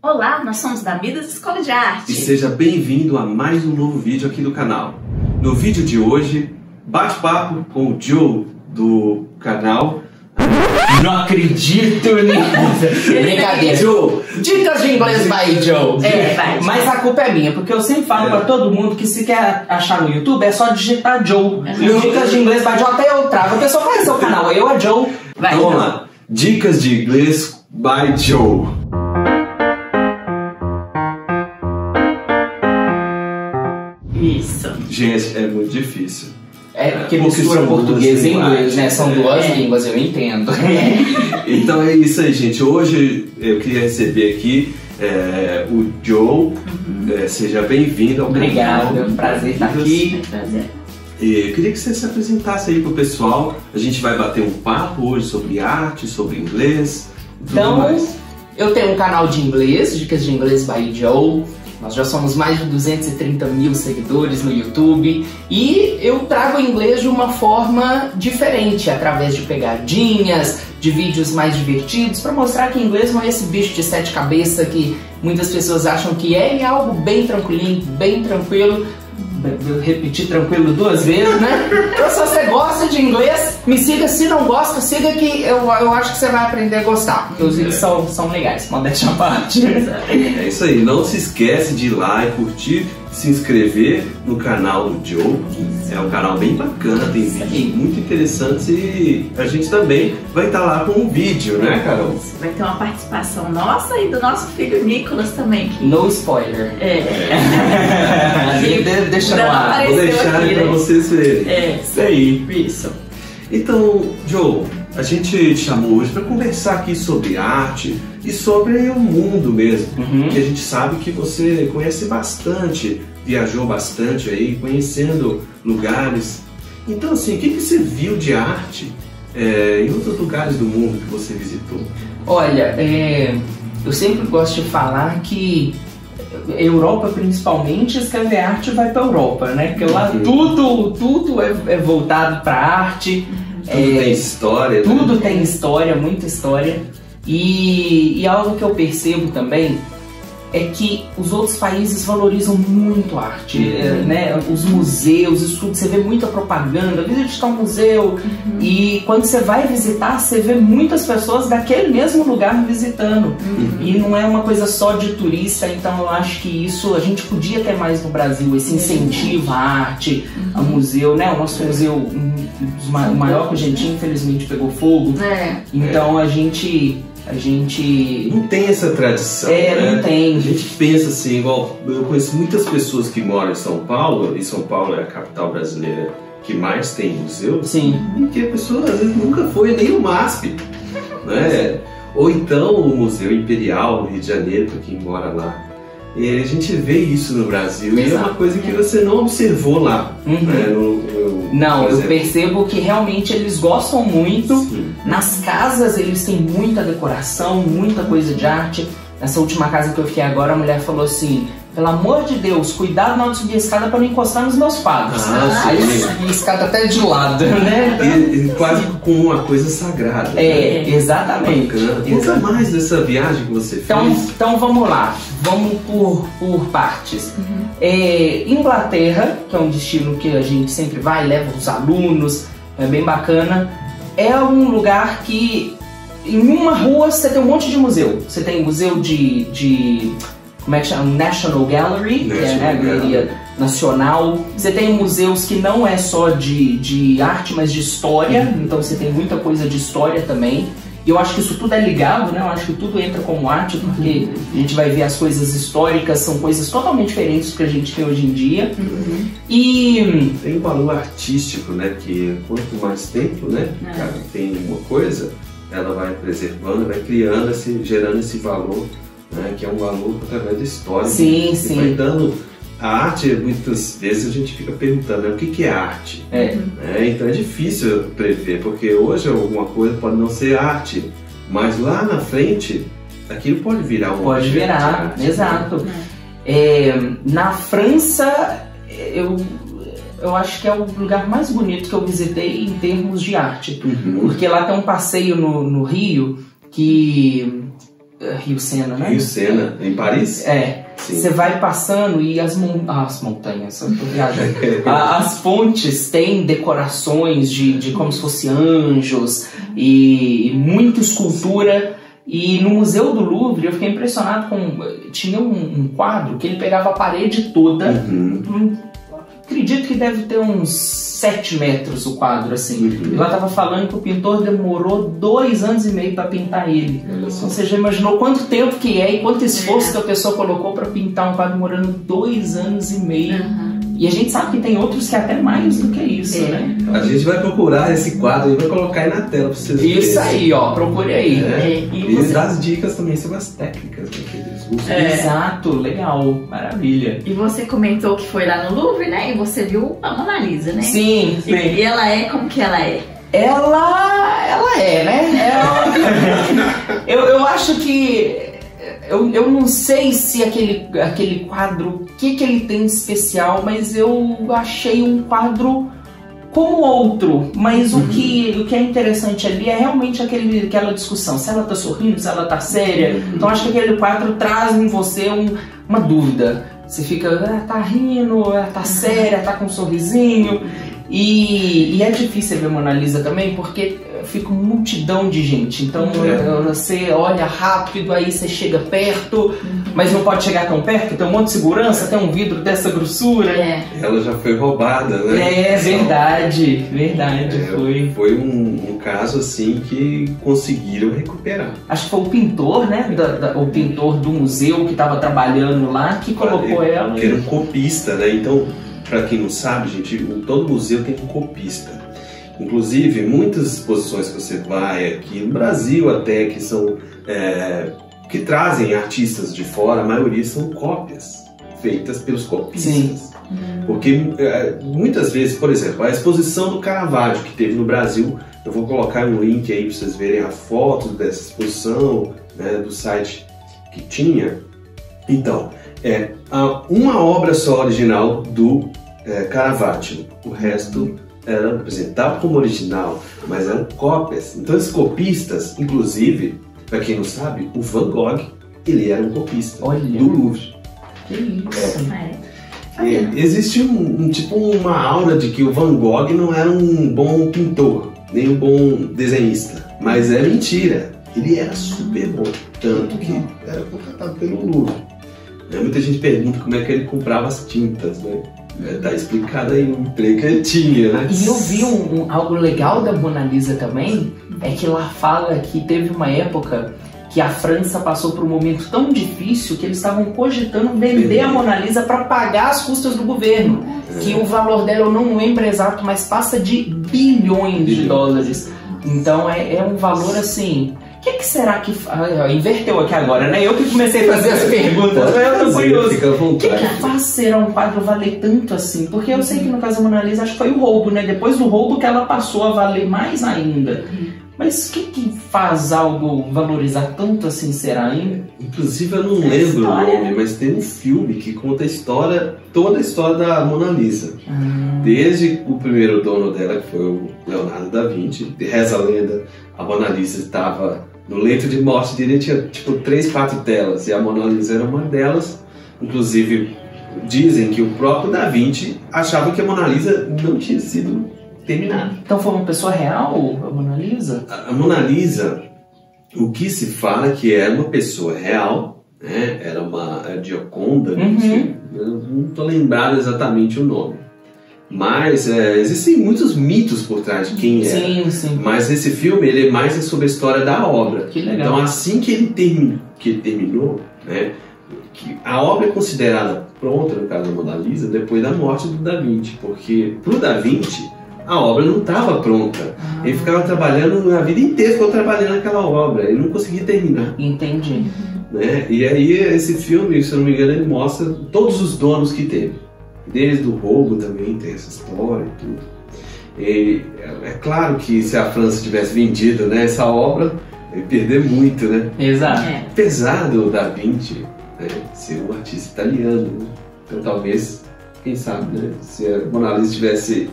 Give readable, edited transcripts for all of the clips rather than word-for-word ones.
Olá, nós somos da Midas Escola de Arte. E seja bem-vindo a mais um novo vídeo aqui do canal. No vídeo de hoje, bate-papo com o Joe do canal... Não acredito nisso! Brincadeira. Joe! Dicas de inglês by Joe. Vai. Mas a culpa é minha, porque eu sempre falo pra todo mundo que se quer achar no YouTube é só digitar Joe. Dicas de inglês by Joe, até eu trago. A pessoa conhece o canal, eu é Joe. Vai, Vamos lá. Dicas de inglês by Joe. Isso. Gente, é muito difícil. É porque Porque mistura são português e duas inglês, né? São duas É. línguas, eu entendo. Então é isso aí, gente. Hoje eu queria receber aqui o Joe. Seja bem-vindo ao Obrigado, canal. é um prazer estar aqui. Prazer. E eu queria que você se apresentasse aí pro pessoal. A gente vai bater um papo hoje sobre arte, sobre inglês e tudo Então, mais. eu tenho um canal de inglês, Dicas de Inglês by Joe. Nós já somos mais de 230 mil seguidores no YouTube e eu trago inglês de uma forma diferente, através de pegadinhas, de vídeos mais divertidos, para mostrar que inglês não é esse bicho de sete cabeças que muitas pessoas acham que é, e é algo bem tranquilinho, bem tranquilo. Eu repeti tranquilo duas vezes, né? Então, se você gosta de inglês, me siga. Se não gosta, siga que eu acho que você vai aprender a gostar. Porque os vídeos são legais, modéstia à parte. É isso aí. Não se esquece de ir lá e curtir, se inscrever no canal do Joe. É um canal bem bacana, tem vídeos muito interessantes e a gente também vai estar lá com um vídeo, né, Carol? Vai ter uma participação nossa e do nosso filho Nicolas também. Que... No spoiler. Deixa Não no ar. Vou apareceu deixar aqui, aí pra né? vocês verem. Isso aí. Isso. Então, Joe, a gente te chamou hoje para conversar aqui sobre arte e sobre o mundo mesmo. Que a gente sabe que você conhece bastante, viajou bastante aí, conhecendo lugares. Então, assim, o que você viu de arte em outros lugares do mundo que você visitou? Olha, eu sempre gosto de falar que Europa, principalmente, escrever arte vai pra Europa, né? Porque lá tudo é voltado pra arte. Tudo tem história, Tudo né? tem história, muita história. E algo que eu percebo também é que os outros países valorizam muito a arte, né? Os museus, isso tudo, você vê muita propaganda, visita um museu, e quando você vai visitar, você vê muitas pessoas daquele mesmo lugar visitando. E não é uma coisa só de turista, então eu acho que isso a gente podia ter mais no Brasil, esse incentivo à arte, ao museu, né? O nosso museu, o maior que a gente tinha, infelizmente pegou fogo. Então a gente não tem essa tradição, né? Não tem. A gente pensa assim, igual eu conheço muitas pessoas que moram em São Paulo, e São Paulo é a capital brasileira que mais tem museu. Sim. E que a pessoa às vezes nunca foi nem no MASP, né? Ou então o Museu Imperial no Rio de Janeiro, para quem mora lá. E a gente vê isso no Brasil. E é uma coisa que você não observou lá. Né? Não, eu percebo que realmente eles gostam muito. Sim. Nas casas eles têm muita decoração, muita coisa de arte. Nessa última casa que eu fiquei agora, a mulher falou assim: pelo amor de Deus, cuidado na hora de subir a escada para não encostar nos meus quadros. Aí eu subi a escada até de lado, né? E quase com uma coisa sagrada. Exatamente. Bacana. Conta mais dessa viagem que você fez. Então vamos lá, vamos por partes. Inglaterra, que é um destino que a gente sempre vai, leva os alunos, é bem bacana. É um lugar que em uma rua você tem um monte de museu. Você tem museu de como é que chama? National Gallery, que é a galeria nacional. Você tem museus que não é só de arte, mas de história. Então você tem muita coisa de história também. E eu acho que isso tudo é ligado, né? Eu acho que tudo entra como arte, porque a gente vai ver as coisas históricas, são coisas totalmente diferentes do que a gente tem hoje em dia. E tem um valor artístico, né? Que quanto mais tempo, né? Cara, tem uma coisa, ela vai preservando, vai criando, gerando esse valor, né? Que é um valor através da história. Sim, sim. Vai dando a arte, muitas vezes a gente fica perguntando, né, o que é arte? Então é difícil prever, porque hoje alguma coisa pode não ser arte, mas lá na frente aquilo pode virar uma pode virar, arte, exato. Né? Na França, eu acho que é o lugar mais bonito que eu visitei em termos de arte, porque lá tem um passeio no Rio que Rio Sena, né? Rio Sena, em Paris? É. Você vai passando e as montanhas, eu tô viajando. As fontes têm decorações de como se fossem anjos e muita escultura. E no Museu do Louvre eu fiquei impressionado com... Tinha um quadro que ele pegava a parede toda. Acredito que deve ter uns 7 metros o quadro, assim. Ela estava falando que o pintor demorou 2 anos e meio para pintar ele. Você já imaginou quanto tempo que é e quanto esforço que a pessoa colocou para pintar um quadro demorando 2 anos e meio. E a gente sabe que tem outros que é até mais do que isso, né? A gente vai procurar esse quadro e vai colocar aí na tela para vocês verem. Isso aí, ó, procure aí. E você dá as dicas também sobre as técnicas daqueles usos. Exato, legal, maravilha. E você comentou que foi lá no Louvre, né? E você viu a Mona Lisa, né? Sim. E ela é como que ela é? Ela é, né? Eu acho que... Eu não sei se aquele quadro, o que ele tem de especial, mas eu achei um quadro como outro. Mas o que é interessante ali é realmente aquela discussão, se ela tá sorrindo, se ela tá séria. Então acho que aquele quadro traz em você uma dúvida. Você fica, tá rindo, tá séria, tá com um sorrisinho. E é difícil ver Mona Lisa também, porque fica uma multidão de gente. Então você olha rápido, aí você chega perto, mas não pode chegar tão perto, tem um monte de segurança, tem um vidro dessa grossura. Ela já foi roubada, né? Verdade. Foi um caso assim que conseguiram recuperar. Acho que foi o pintor, né? O pintor do museu que estava trabalhando lá, que colocou ela. Que era um copista, né? Então, para quem não sabe, gente, todo museu tem um copista. Inclusive, muitas exposições que você vai aqui no Brasil até, que são que trazem artistas de fora, a maioria são cópias feitas pelos copistas. Sim. Porque muitas vezes, por exemplo, a exposição do Caravaggio que teve no Brasil, eu vou colocar um link aí para vocês verem a foto dessa exposição, né, do site que tinha. Então, uma obra só original do Caravaggio, o resto era apresentado como original, mas eram cópias. Então esses copistas, inclusive, para quem não sabe, o Van Gogh, ele era um copista do Louvre. Que isso? Existe uma aura de que o Van Gogh não era um bom pintor, nem um bom desenhista, mas é mentira. Ele era super bom, tanto que era contratado pelo Louvre. Muita gente pergunta como é que ele comprava as tintas, né? Tá explicado aí o emprego que ele tinha, né? E eu vi algo legal da Mona Lisa também, é que lá fala que teve uma época que a França passou por um momento tão difícil que eles estavam cogitando vender a Mona Lisa para pagar as custas do governo. Que o valor dela, eu não lembro exato, mas passa de bilhões de dólares. Então é um valor assim... O que será que... inverteu aqui agora, né? Eu que comecei a fazer as perguntas. Eu tô curioso. O que faz ser um quadro valer tanto assim? Porque eu sei que no caso da Mona Lisa, acho que foi o roubo, né? Depois do roubo que ela passou a valer mais ainda. Mas o que faz algo valorizar tanto assim, será, hein? Inclusive eu não lembro o nome, mas tem um filme que conta toda a história da Mona Lisa. Desde o primeiro dono dela, que foi o Leonardo da Vinci. Reza a lenda, a Mona Lisa estava no leito de morte dele, tinha tipo 3, 4 telas, e a Mona Lisa era uma delas. Inclusive, dizem que o próprio Da Vinci achava que a Mona Lisa não tinha sido terminada. Então foi uma pessoa real, a Mona Lisa? A Mona Lisa, o que se fala é que era uma pessoa real, né? Era uma Gioconda, não estou lembrado exatamente o nome. Mas existem muitos mitos por trás de quem era. Sim. Mas esse filme ele é mais sobre a história da obra. Que legal. Então assim que ele terminou, né, que a obra é considerada pronta, no caso da Mona Lisa, depois da morte do Da Vinci. Porque para o Da Vinci a obra não estava pronta. Ele ficava trabalhando a vida inteira, ficou trabalhando naquela obra. Ele não conseguia terminar. Entendi. Né? E aí esse filme, se eu não me engano, ele mostra todos os donos que teve. Desde o roubo também tem essa história e tudo. E é claro que se a França tivesse vendido, né, essa obra, ia perder muito, né? Exato. Apesar do Da Vinci, né, ser um artista italiano, né? Então talvez, quem sabe, né, se a Mona Lisa tivesse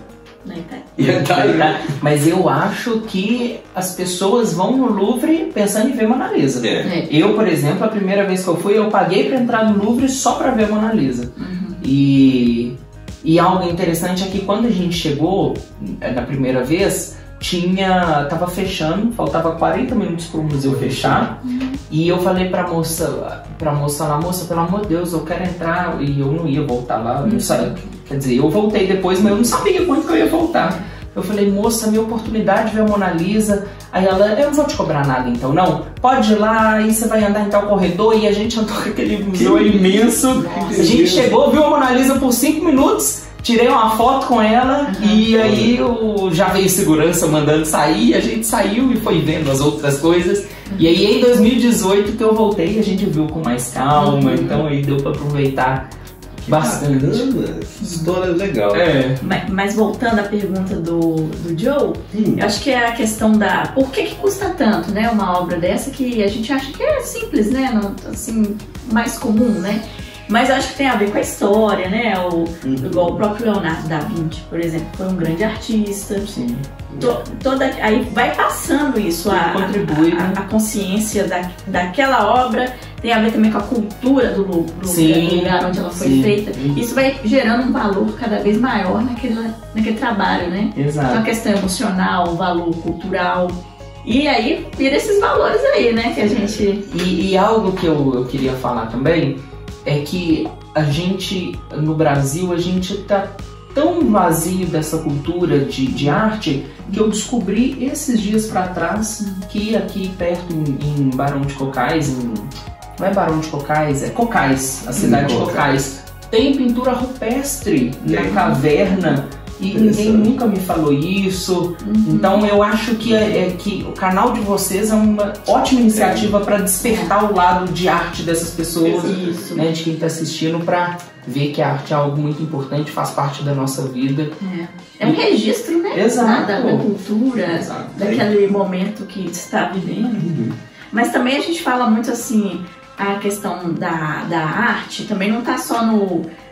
Mas eu acho que as pessoas vão no Louvre pensando em ver Mona Lisa. Eu, por exemplo, a primeira vez que eu fui, eu paguei para entrar no Louvre só para ver Mona Lisa. E algo interessante é que quando a gente chegou na primeira vez, tava fechando, faltava 40 minutos para o museu fechar. E eu falei pra moça lá, moça, pelo amor de Deus, eu quero entrar. E eu não ia voltar lá, não sabia. Quer dizer, eu voltei depois, mas eu não sabia quando que eu ia voltar. Eu falei, moça, minha oportunidade de ver a Mona Lisa. Aí ela, eu não vou te cobrar nada então, não. Pode ir lá, aí você vai andar em tal corredor. E a gente andou com aquele museu imenso. A gente chegou, viu a Mona Lisa por 5 minutos. Tirei uma foto com ela e aí já veio segurança mandando sair, a gente saiu e foi vendo as outras coisas. E aí em 2018 que eu voltei, a gente viu com mais calma, então aí deu pra aproveitar bastante. Bacana. História legal. Mas voltando à pergunta do Joe, eu acho que é a questão da... Por que custa tanto, né, uma obra dessa que a gente acha que é simples, né, não, assim, mais comum, né? Mas acho que tem a ver com a história, né? Igual o próprio Leonardo da Vinci, por exemplo, foi um grande artista. Sim. Aí vai passando isso, a consciência daquela obra, tem a ver também com a cultura do lugar onde ela foi feita. Isso vai gerando um valor cada vez maior naquele trabalho, né? Exato. Então a questão emocional, o valor cultural. E aí vira esses valores aí, né? Que a gente... E algo que eu queria falar também é que a gente, no Brasil, a gente tá tão vazio dessa cultura de arte que eu descobri esses dias para trás que aqui perto em Barão de Cocais, não é Barão de Cocais, é Cocais, a cidade de Cocais, tem pintura rupestre na caverna. E ninguém nunca me falou isso. Então eu acho que o canal de vocês é uma ótima iniciativa para despertar o lado de arte dessas pessoas, né, de quem está assistindo, para ver que a arte é algo muito importante, faz parte da nossa vida. É um registro, né? Exato. Da cultura, daquele momento que está vivendo. Mas também a gente fala muito assim, a questão da arte também não está só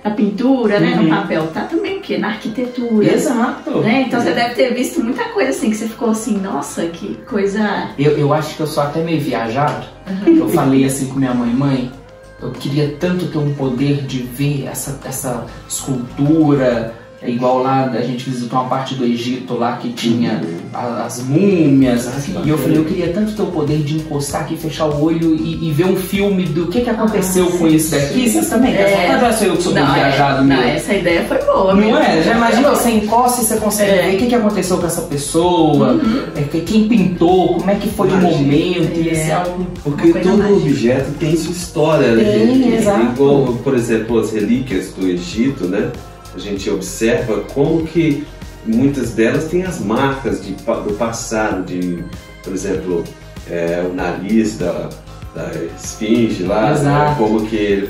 na pintura, né, no papel, tá também o quê? Na arquitetura. Exato. Né? Então você deve ter visto muita coisa assim, que você ficou assim, nossa, que coisa... Eu acho que eu sou até meio viajado. Eu falei assim com minha mãe, eu queria tanto ter um poder de ver essa escultura, igual lá, a gente visitou uma parte do Egito lá que tinha as múmias, e eu falei, eu queria tanto ter o poder de encostar aqui, fechar o olho e ver um filme do que aconteceu com isso daqui. Vocês também? Mas eu que sou meio viajado mesmo. Essa ideia foi boa. Não é? Já imagina, você encosta e você consegue ver o que aconteceu com essa pessoa, quem pintou, como é que foi o momento. Porque todo objeto tem sua história. Igual, por exemplo, as relíquias do Egito, né? A gente observa como que muitas delas têm as marcas do passado, por exemplo, o nariz da esfinge lá, né? Como que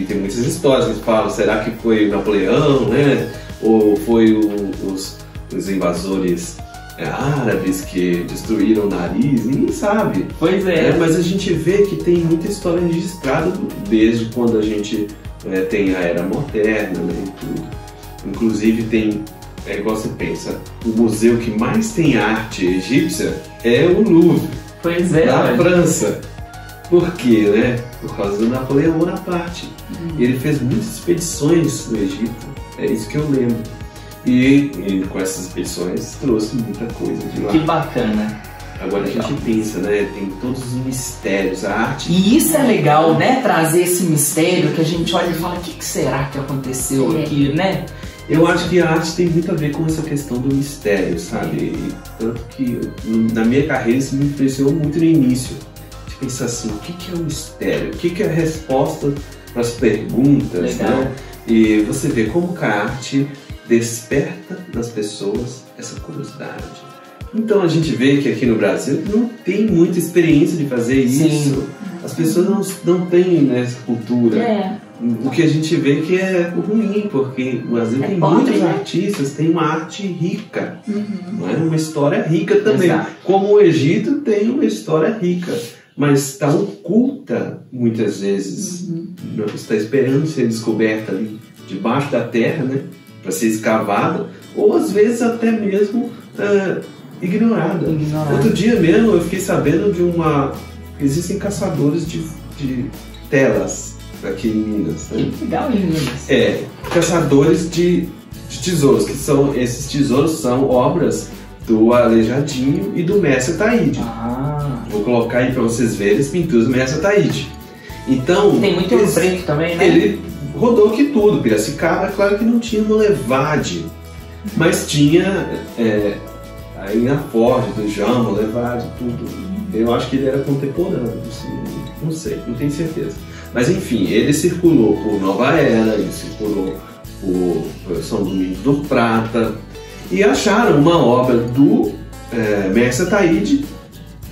tem muitas histórias que falam, será que foi Napoleão, né? Ou foi os invasores árabes que destruíram o nariz? Ninguém sabe. Pois é. Mas a gente vê que tem muita história registrada desde quando a gente tem a era moderna, né, e tudo. Inclusive tem, igual você pensa, o museu que mais tem arte egípcia é o Louvre, na França. Por quê, né? Por causa do Napoleão Bonaparte. Ele fez muitas expedições no Egito, é isso que eu lembro. E com essas expedições trouxe muita coisa de lá. Que bacana. Agora a gente pensa, né? Tem todos os mistérios, a arte... E isso é legal, né? Trazer esse mistério que a gente olha e fala, o que será que aconteceu aqui, né? Eu acho que a arte tem muito a ver com essa questão do mistério, sabe? E tanto que na minha carreira isso me influenciou muito no início. De pensar assim, o que é o mistério? O que é a resposta para as perguntas, né? E você vê como que a arte desperta nas pessoas essa curiosidade. Então a gente vê que aqui no Brasil não tem muita experiência de fazer isso. As pessoas não têm essa cultura. O que a gente vê que é ruim, porque o Brasil tem muitos artistas, tem uma arte rica, não é? Uma história rica também. Como o Egito tem uma história rica, mas está oculta muitas vezes. Está esperando ser descoberta ali debaixo da terra, né? Para ser escavada, ou às vezes até mesmo ignorada. Outro dia mesmo eu fiquei sabendo de existem caçadores de telas aqui em Minas. Né? Que legal em Minas. Caçadores de tesouros, esses tesouros são obras do Aleijadinho e do Mestre Ataíde. Vou colocar aí para vocês verem as pinturas do Mestre Ataíde. Então, tem muito Ouro Preto também, né? Ele rodou aqui tudo. Piracicaba, claro que não tinha no Levade, mas tinha aí na Ford, do Jamo, Levade, tudo. Eu acho que ele era contemporâneo, assim, não sei, não tenho certeza. Mas enfim, ele circulou por Nova Era, ele circulou por São Domingos do Prata, e acharam uma obra do Mestre Ataíde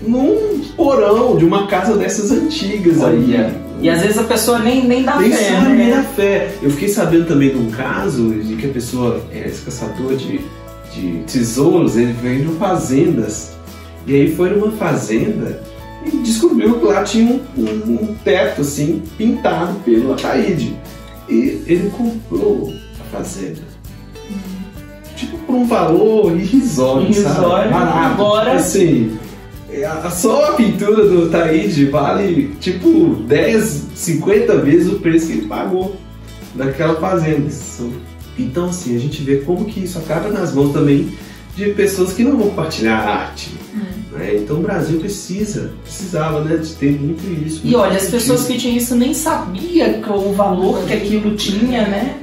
num porão de uma casa dessas antigas aí. E às vezes a pessoa nem dá nem fé, sabe, né? nem dá fé. Eu fiquei sabendo também de um caso de que a pessoa, esse caçador de tesouros, ele veio de fazendas. E aí foi numa fazenda e descobriu que lá tinha um teto assim, pintado pelo Ataíde. E ele comprou a fazenda. Tipo, por um valor irrisório, sabe? Agora, assim, só a pintura do Ataíde vale tipo 10, 50 vezes o preço que ele pagou daquela fazenda. Então, assim, a gente vê como que isso acaba nas mãos também de pessoas que não vão compartilhar a arte. Né? Então o Brasil precisava, né, de ter muito isso. E olha, as pessoas que tinham isso nem sabiam o valor que aquilo tinha, né?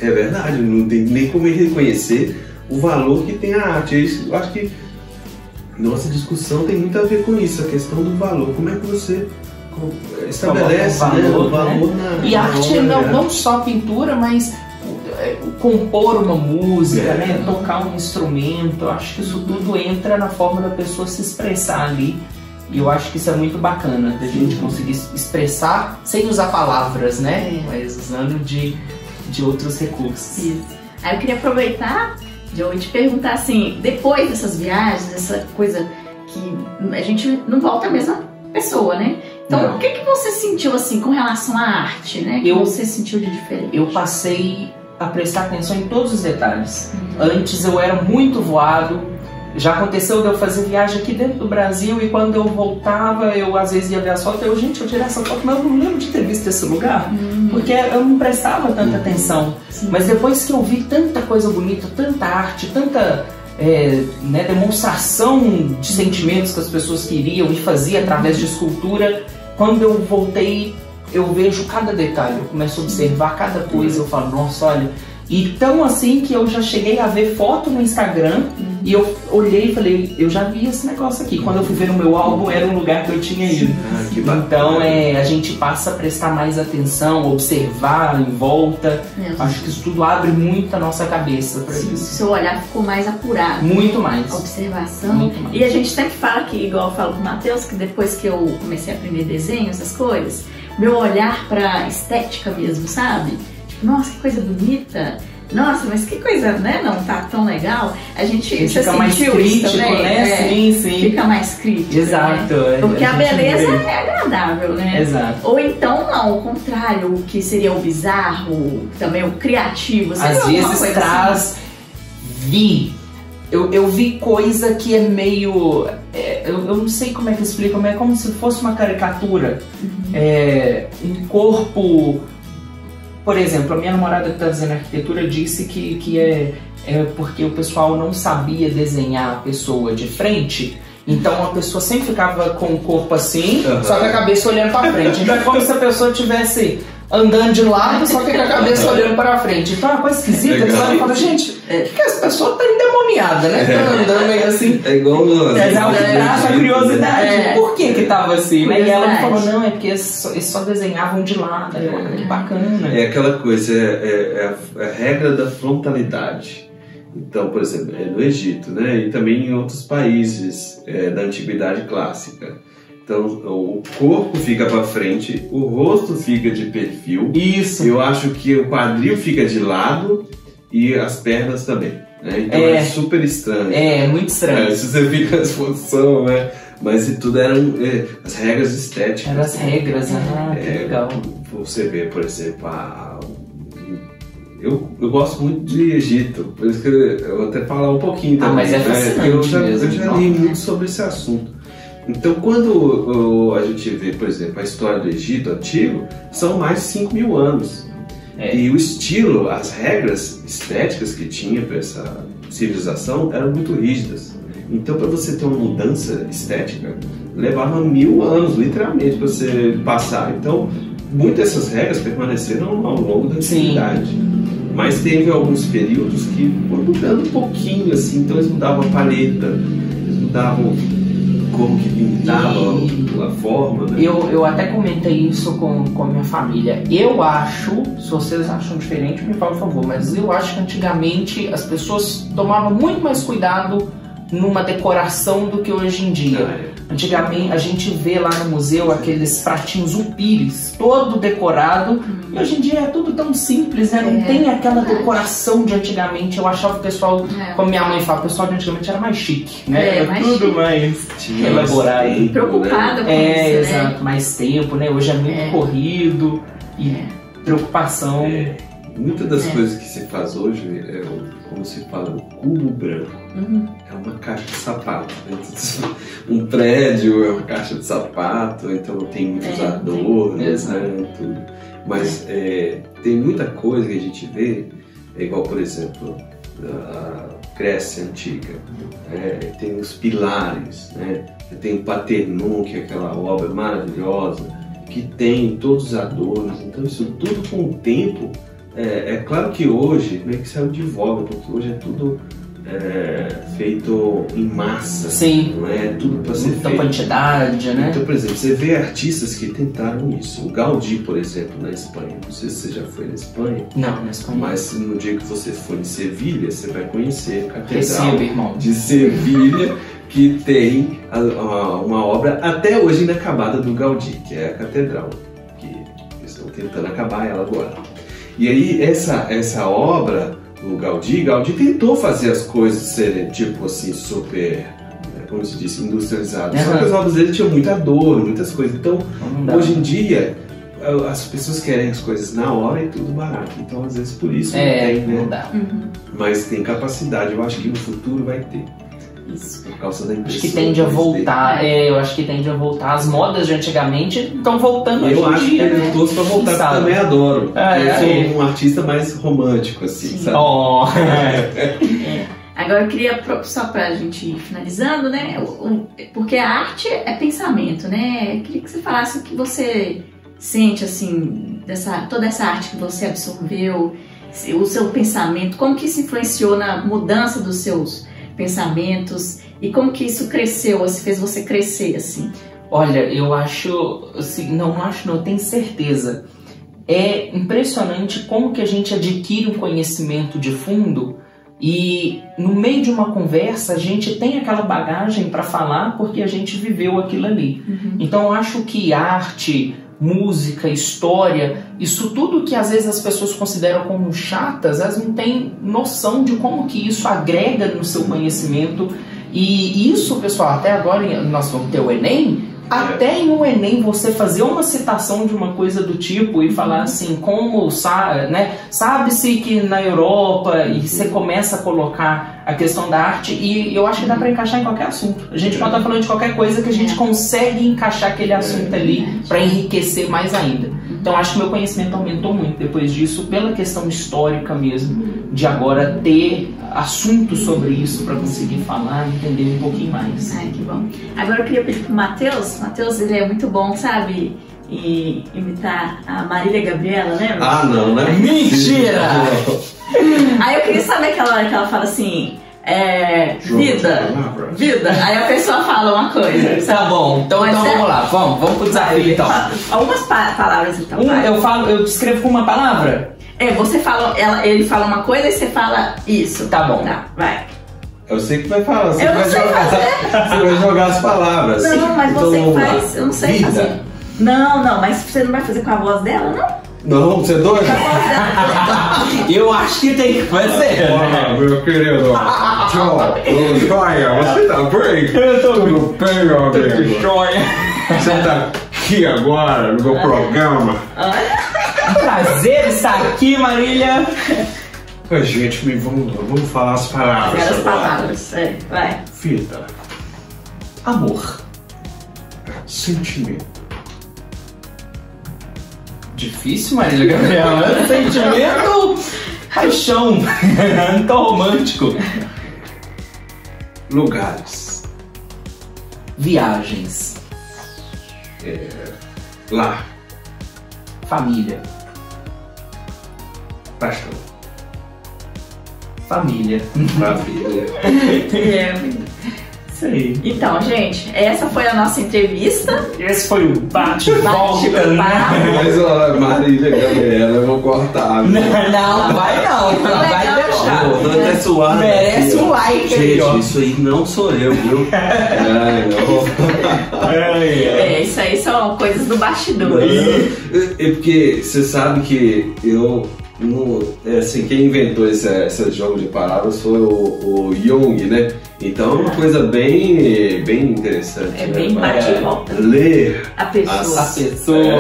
É verdade, não tem nem como reconhecer o valor que tem a arte. Eu acho que nossa discussão tem muito a ver com isso, a questão do valor. Como é que você estabelece o valor, né? E arte não só pintura, mas compor uma música, né? Tocar um instrumento. Eu acho que isso tudo entra na forma da pessoa se expressar ali. E eu acho que isso é muito bacana, da gente conseguir expressar sem usar palavras, né? Mas usando de outros recursos. Isso. Aí eu queria aproveitar, Joe, e te perguntar assim, depois dessas viagens, essa coisa que a gente não volta a mesma pessoa, né? Então, o que você sentiu assim com relação à arte, né? Que você sentiu de diferente? Eu passei a prestar atenção em todos os detalhes. Antes eu era muito voado. Já aconteceu de eu fazer viagem aqui dentro do Brasil e quando eu voltava, eu às vezes ia ver as fotos, eu tirei essa foto, mas eu não lembro de ter visto esse lugar, porque eu não prestava tanta atenção. Mas depois que eu vi tanta coisa bonita, tanta arte, tanta demonstração de sentimentos que as pessoas queriam e fazia através de escultura, quando eu voltei, eu vejo cada detalhe, eu começo a observar cada coisa, eu falo, nossa, olha. E tão assim que eu já cheguei a ver foto no Instagram e eu olhei e falei, eu já vi esse negócio aqui. Quando eu fui ver no meu álbum, era um lugar que eu tinha ido. Então a gente passa a prestar mais atenção, observar em volta. Acho que isso tudo abre muito a nossa cabeça para isso. O seu olhar ficou mais apurado. Muito mais. Observação. Muito mais. E a gente sempre fala que, igual eu falo com o Matheus, que depois que eu comecei a aprender desenho, essas coisas, meu olhar pra estética mesmo, sabe? Nossa, que coisa bonita. Nossa, mas que coisa, né? Não tá tão legal. A gente fica mais crítico, né? Sim. Fica mais crítico. Exato. Né? Porque a beleza é agradável, né? Exato. Ou então, não, o contrário, o que seria o bizarro, também o criativo. Às vezes traz. Eu vi coisa que é meio. Eu não sei como é que explica, mas é como se fosse uma caricatura. Um corpo. Por exemplo, a minha namorada que está fazendo arquitetura disse que é porque o pessoal não sabia desenhar a pessoa de frente, então a pessoa sempre ficava com o corpo assim, só que a cabeça olhando para frente. Então é como se a pessoa estivesse andando de lado, só que com a cabeça olhando para frente. Então é uma coisa esquisita, que você fala, gente, que essa pessoa tá endemoniada, né? Tá andando meio assim. É igual algo que traz a curiosidade. Por que tava assim? Né? E ela me falou, não, é porque eles só desenhavam de lado. Que bacana. É aquela coisa, é a regra da frontalidade. Então, por exemplo, no Egito, né? E também em outros países da antiguidade clássica. Então, o corpo fica para frente, o rosto fica de perfil. Isso. Eu acho que o quadril fica de lado e as pernas também. Né? Então é super estranho. É, muito estranho. Se você fica nessa posição, né? Mas isso tudo eram as regras estéticas. Eram as regras, que legal. Você vê, por exemplo, Eu gosto muito de Egito, por isso que eu vou até falar um pouquinho também. Mas é fascinante eu já li mesmo. muito sobre esse assunto. Então, quando a gente vê, por exemplo, a história do Egito antigo, são mais de 5 mil anos. E o estilo, as regras estéticas que tinha para essa civilização eram muito rígidas. Então, para você ter uma mudança estética, levava 1000 anos, literalmente, para você passar. Então, muitas dessas regras permaneceram ao longo da antiguidade. Mas teve alguns períodos que foram mudando um pouquinho, assim. Então, eles mudavam a paleta, eles mudavam como que pintava a forma, né? Eu até comentei isso com a minha família. Eu acho, se vocês acham diferente, me fala por favor, mas eu acho que antigamente as pessoas tomavam muito mais cuidado numa decoração do que hoje em dia. Antigamente a gente vê lá no museu aqueles pratinhos upires, todo decorado, e hoje em dia é tudo tão simples, né? Não tem aquela decoração de antigamente. Eu achava que o pessoal, como minha mãe fala, o pessoal de antigamente era mais chique, né? Era mais tudo chique. mais elaborado. Preocupado com isso, exato, né? mais tempo, né? Hoje é muito corrido e preocupação. Muitas das coisas que se faz hoje é como se fala, o cubo branco. É uma caixa de sapato. Um prédio é uma caixa de sapato, então tem muitos adornos, né? Tudo. Mas tem muita coisa que a gente vê, igual, por exemplo, a Grécia Antiga. Tem os pilares, né? Tem o Partenon, que é aquela obra maravilhosa, que tem todos os adornos. Então isso tudo com o tempo. É claro que hoje meio que saiu de voga, porque hoje é tudo feito em massa. Sim. Não é tudo para ser muita feito. Quantidade, né? Então, por exemplo, você vê artistas que tentaram isso. O Gaudí, por exemplo, na Espanha. Não sei se você já foi na Espanha. Não, na Espanha. Mas no dia que você for em Sevilha, você vai conhecer a Catedral Receba, irmão. de Sevilha, que tem uma obra até hoje inacabada do Gaudí, que é a Catedral, que eles estão tentando acabar ela agora. E aí, essa obra do Gaudí tentou fazer as coisas serem, tipo assim, super, como se diz, industrializadas. Só que as obras dele tinham muita dor, muitas coisas. Então, hoje em dia, as pessoas querem as coisas na hora e tudo barato. Então, às vezes, por isso não tem, né? Não dá. Mas tem capacidade. Eu acho que no futuro vai ter. Isso. Por causa da impressão. Acho que tende a voltar, eu acho que tende a voltar. As modas de antigamente estão voltando hoje Eu em acho dia, que né? eu torço pra voltar, porque eu também adoro. Eu sou um artista mais romântico, assim, sabe? Agora eu queria, só pra gente ir finalizando, né? Porque a arte é pensamento, né? Eu queria que você falasse o que você sente, assim, toda essa arte que você absorveu, o seu pensamento, como que isso influenciou na mudança dos seus pensamentos e como que isso cresceu, assim, fez você crescer, assim? Olha, eu acho, assim, eu tenho certeza. É impressionante como que a gente adquire um conhecimento de fundo e no meio de uma conversa a gente tem aquela bagagem para falar porque a gente viveu aquilo ali. Então eu acho que arte, música, história, isso tudo que às vezes as pessoas consideram como chatas, elas não têm noção de como que isso agrega no seu conhecimento. E isso, pessoal, até agora nós vamos ter o Enem. Até em um Enem você fazer uma citação de uma coisa do tipo e falar assim, como sabe-se que na Europa, e você começa a colocar a questão da arte, e eu acho que dá para encaixar em qualquer assunto. A gente pode estar falando de qualquer coisa que a gente consegue encaixar aquele assunto ali para enriquecer mais ainda. Então acho que meu conhecimento aumentou muito depois disso, pela questão histórica mesmo, de agora ter assunto sobre isso para conseguir falar e entender um pouquinho mais. Ai, que bom. Agora eu queria pedir pro Matheus. Matheus, ele é muito bom, sabe? E imitar a Marília Gabriela, lembra? Ah, não, né? Mentira! Aí eu queria saber aquela hora que ela fala assim, vida. Aí a pessoa fala uma coisa. Tá bom, então vamos lá, vamos pro desafio então. Algumas palavras então. Eu descrevo com uma palavra? Você fala, ele fala uma coisa e você fala isso. Tá bom. Tá, vai. Eu sei que vai falar, você Eu vai não sei você vai jogar as palavras. Não, mas então, você faz, eu não sei vida. fazer. Não, mas você não vai fazer com a voz dela, não? Não, você é doido? Eu acho que tem que fazer. Olá, meu querido. Tchau. Joia, você tá bem? Eu tô Tudo bem, meu amigo? joia. Você tá aqui agora no meu programa. Pra prazer estar aqui, Marília. Gente, vamos falar as palavras. As palavras, vai. Vida. Amor. Sentimento. Difícil, Marília Gabriela. Sentimento, paixão, tão romântico. Lugares. Viagens. Lar. Família. Paixão. Família. Família. Isso aí. Então, gente, essa foi a nossa entrevista. Esse foi o bate-volta, né? Mas, ó, Marília Gabriela, eu vou cortar. Não, vai não. Vai deixar. Tô até suado. Merece um like aí, gente, ó. isso aí não sou eu, viu? Isso aí são coisas do bastidor. É porque você sabe que eu... assim, quem inventou esse jogo de palavras foi o Jung, né? Então é uma coisa bem interessante. É né? bem bate e volta. Ler A pessoa. A pessoa.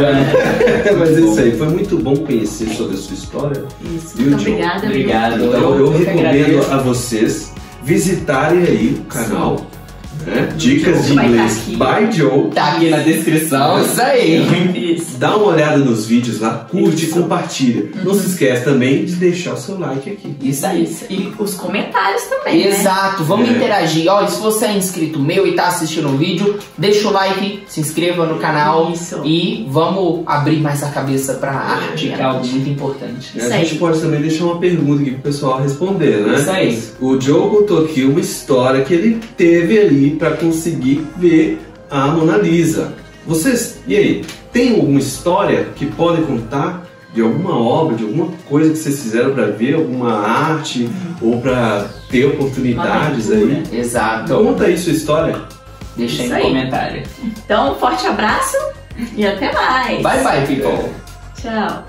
Mas é isso aí, foi muito bom conhecer sobre a sua história. Isso, Viu, muito John? obrigada. Obrigado. Então eu recomendo agradeço. a vocês visitarem aí o canal, né? Dicas de Vai Inglês tá aqui. by Joe. Tá aqui na descrição, isso aí. Isso. Dá uma olhada nos vídeos lá, curte e Isso. compartilha. Não se esquece também de deixar o seu like aqui. Isso aí. Isso. E os comentários também, né? Exato, vamos interagir. Olha, se você é inscrito meu e tá assistindo o vídeo, deixa o like, se inscreva no canal. Isso. E vamos abrir mais a cabeça pra arte, que é algo muito importante. Isso A gente aí. pode também deixar uma pergunta aqui pro pessoal responder, né? Isso aí. O Joe contou aqui uma história que ele teve ali para conseguir ver a Mona Lisa. Vocês, e aí, tem alguma história que podem contar de alguma obra, de alguma coisa que vocês fizeram para ver, alguma arte ou para ter oportunidades aí? Exato. Conta aí sua história. Deixa aí Isso no aí. comentário. Então, um forte abraço e até mais. Bye bye, people. Tchau.